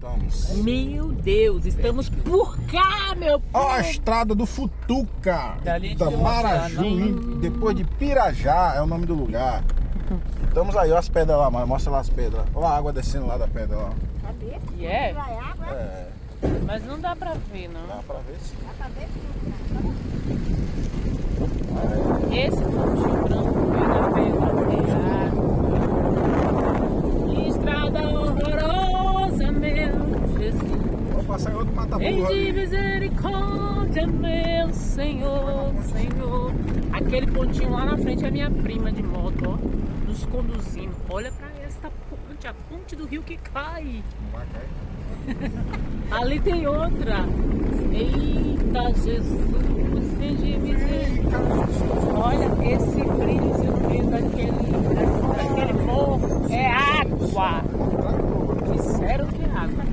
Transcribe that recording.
Estamos. Meu Deus, estamos por cá, meu povo. Ó, a estrada do Futuca, Dali da de Maraju, Oceano. depois de Pirajá, é o nome do lugar. Estamos aí, ó as pedras lá, mano. Mostra lá as pedras. Ó a água descendo lá da pedra, ó. Cadê? E é? Vai água? É, Mas não dá pra ver, não. dá pra ver sim. Dá pra ver Esse pontinho branco vem na pedra, é água. Estrada horrorosa, meu Jesus. Vamos passar em outro Ei mata-burro de ali. misericórdia, meu Senhor, Senhor. Aquele pontinho lá na frente é minha prima de moto, ó, nos conduzindo. Olha pra esta ponte, a ponte do rio que cai. Não vai cair. Ali tem outra. Eita Jesus, tem de misericórdia. Olha esse brilho daquele morro. É água. Disseram que é água.